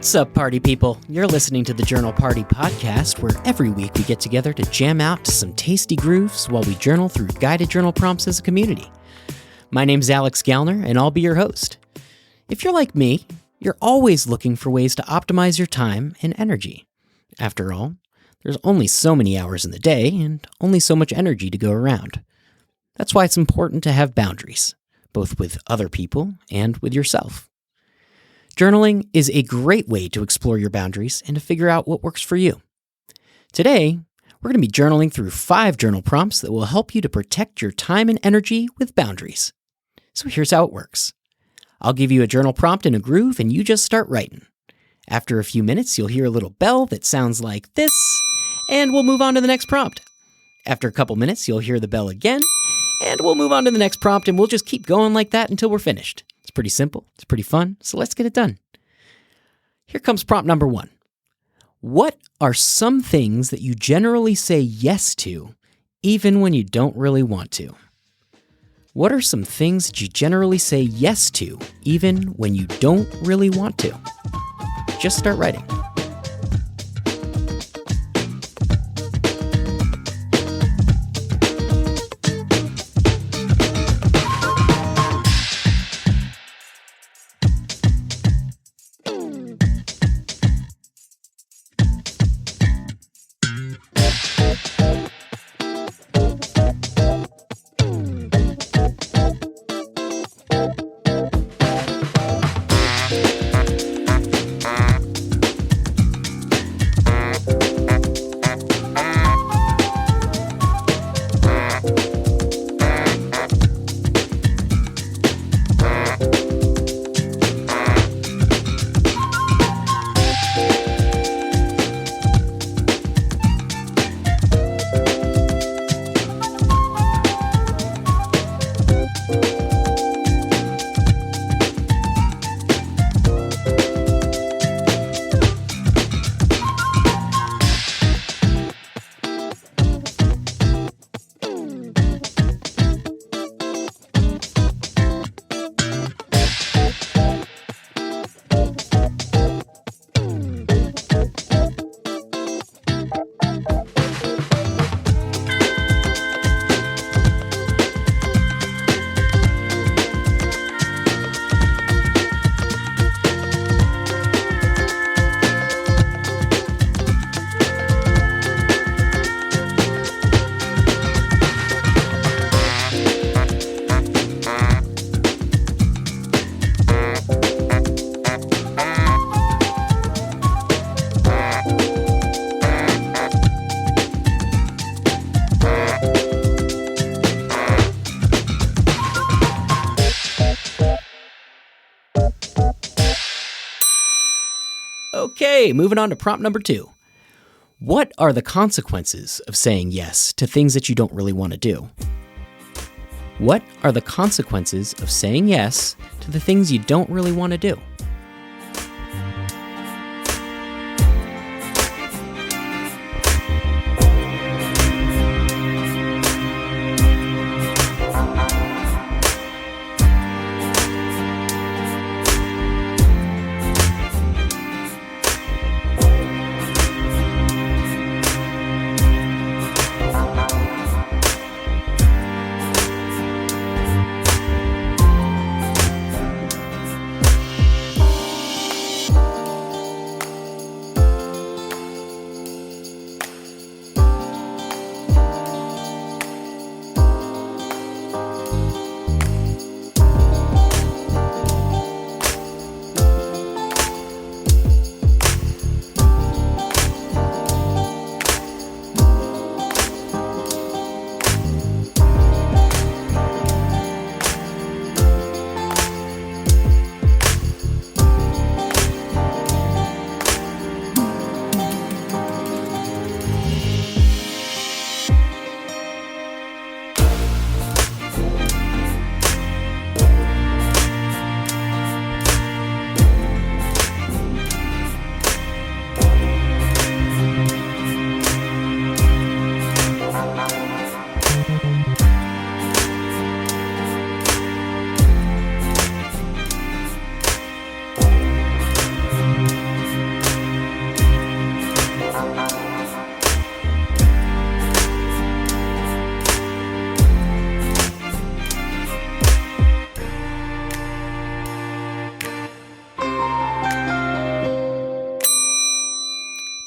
What's up, party people? You're listening to the Journal Party podcast, where every week we get together to jam out to some tasty grooves while we journal through guided journal prompts as a community. My name's Alex Gallner, and I'll be your host. If you're like me, you're always looking for ways to optimize your time and energy. After all, there's only so many hours in the day and only so much energy to go around. That's why it's important to have boundaries, both with other people and with yourself. Journaling is a great way to explore your boundaries and to figure out what works for you. Today, we're going to be journaling through 5 journal prompts that will help you to protect your time and energy with boundaries. So here's how it works. I'll give you a journal prompt in a groove and you just start writing. After a few minutes, you'll hear a little bell that sounds like this, and we'll move on to the next prompt. After a couple minutes, you'll hear the bell again, and we'll move on to the next prompt, and we'll just keep going like that until we're finished. It's pretty simple, it's pretty fun, so let's get it done. Here comes prompt number 1. What are some things that you generally say yes to, even when you don't really want to? What are some things that you generally say yes to, even when you don't really want to? Just start writing. Okay, moving on to prompt number 2. What are the consequences of saying yes to things that you don't really want to do? What are the consequences of saying yes to the things you don't really want to do?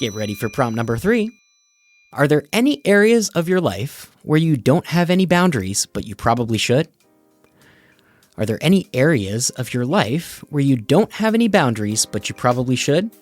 Get ready for prompt number 3. Are there any areas of your life where you don't have any boundaries, but you probably should? Are there any areas of your life where you don't have any boundaries, but you probably should?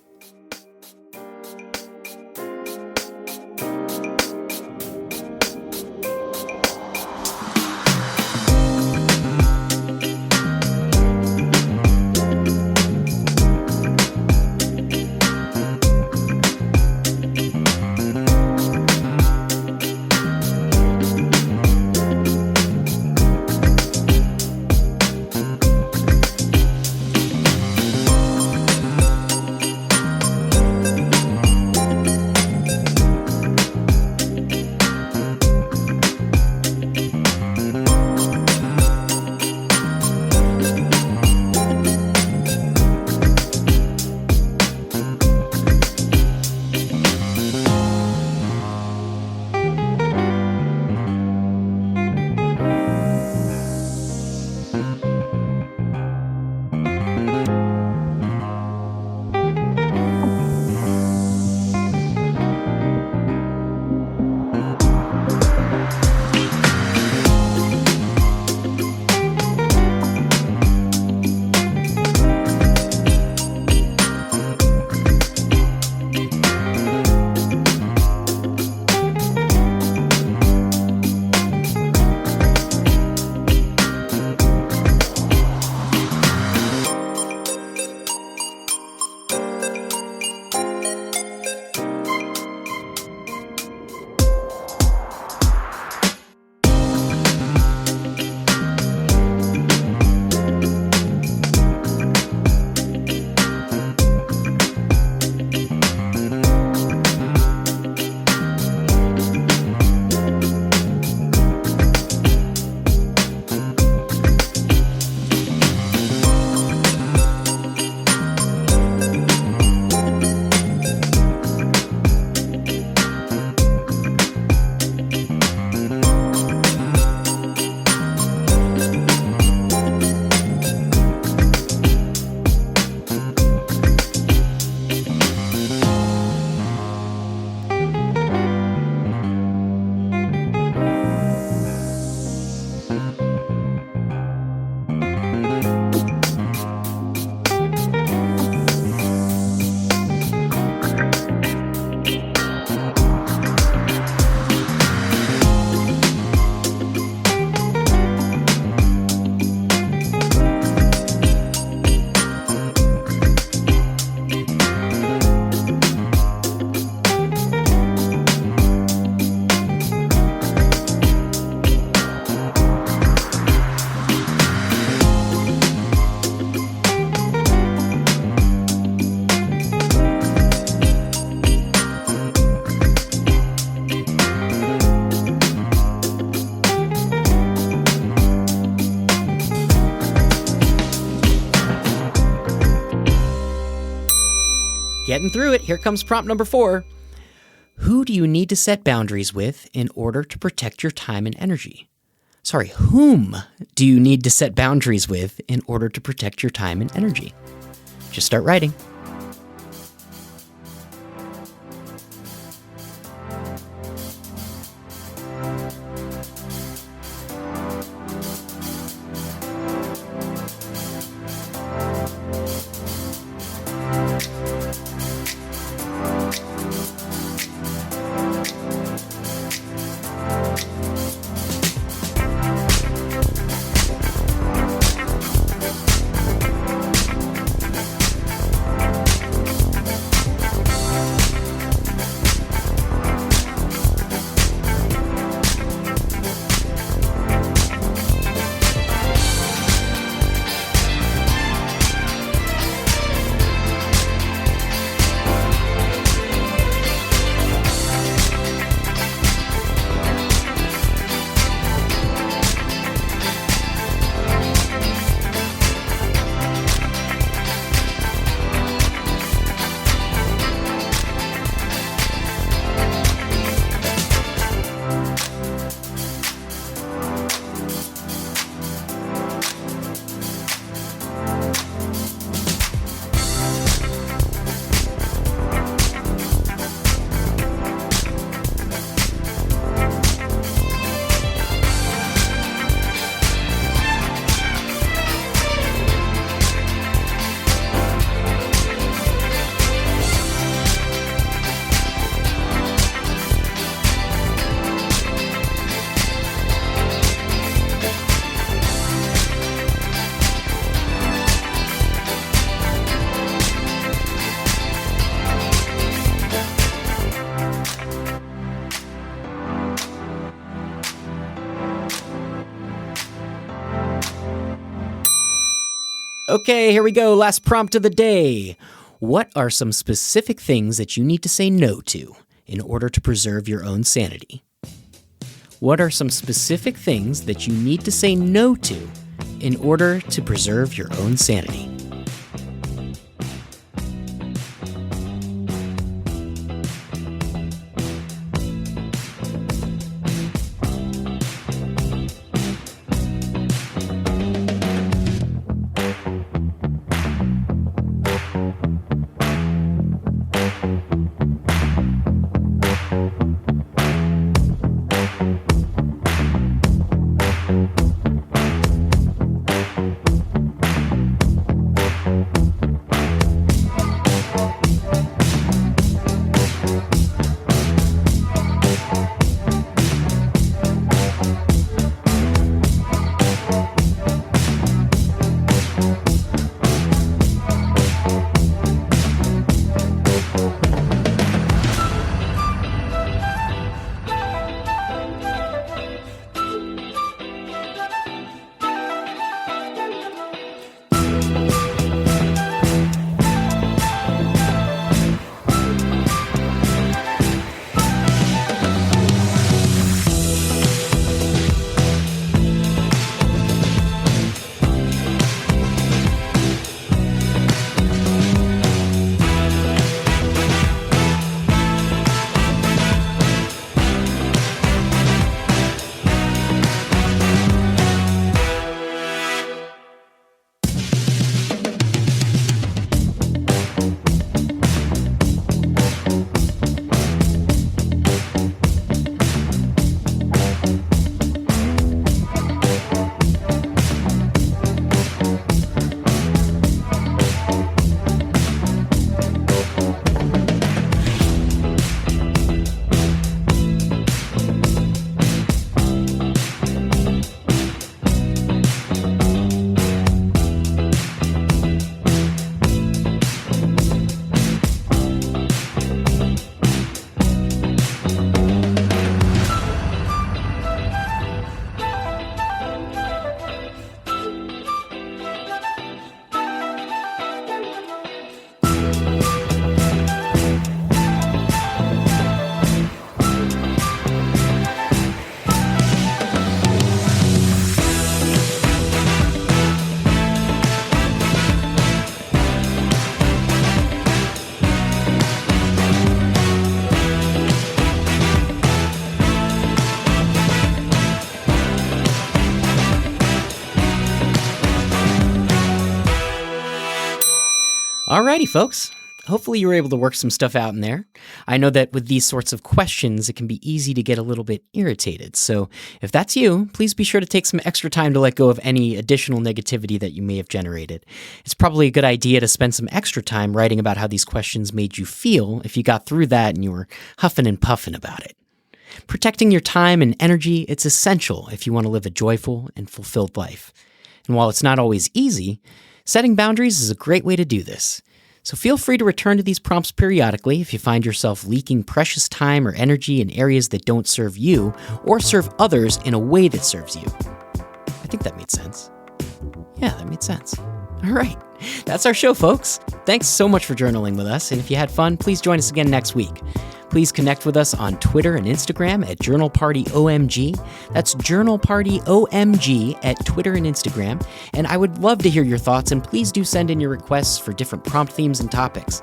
Getting through it. Here comes prompt number 4. Who do you need to set boundaries with in order to protect your time and energy? Sorry, whom do you need to set boundaries with in order to protect your time and energy? Just start writing. Okay, here we go. Last prompt of the day. What are some specific things that you need to say no to in order to preserve your own sanity? What are some specific things that you need to say no to in order to preserve your own sanity? Alrighty, folks. Hopefully you were able to work some stuff out in there. I know that with these sorts of questions, it can be easy to get a little bit irritated. So if that's you, please be sure to take some extra time to let go of any additional negativity that you may have generated. It's probably a good idea to spend some extra time writing about how these questions made you feel if you got through that and you were huffing and puffing about it. Protecting your time and energy, it's essential if you want to live a joyful and fulfilled life. And while it's not always easy, setting boundaries is a great way to do this. So feel free to return to these prompts periodically if you find yourself leaking precious time or energy in areas that don't serve you or serve others in a way that serves you. I think that made sense. Yeah, that made sense. All right, that's our show, folks. Thanks so much for journaling with us, and if you had fun, please join us again next week. Please connect with us on Twitter and Instagram at Journal Party OMG. That's Journal Party OMG at Twitter and Instagram. And I would love to hear your thoughts, and please do send in your requests for different prompt themes and topics.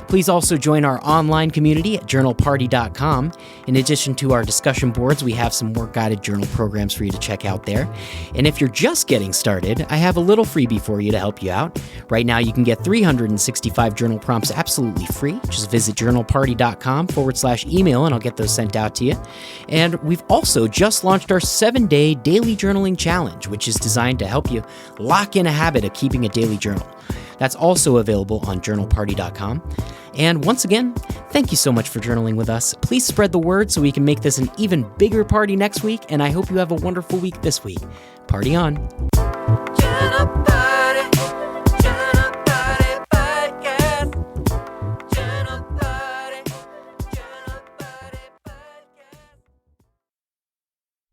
Please also join our online community at journalparty.com. In addition to our discussion boards, we have some more guided journal programs for you to check out there. And if you're just getting started, I have a little freebie for you to help you out. Right now, you can get 365 journal prompts absolutely free. Just visit journalparty.com/email and I'll get those sent out to you. And we've also just launched our 7-day daily journaling challenge, which is designed to help you lock in a habit of keeping a daily journal. That's also available on journalparty.com. And once again, thank you so much for journaling with us. Please spread the word so we can make this an even bigger party next week, and I hope you have a wonderful week this week. Party on.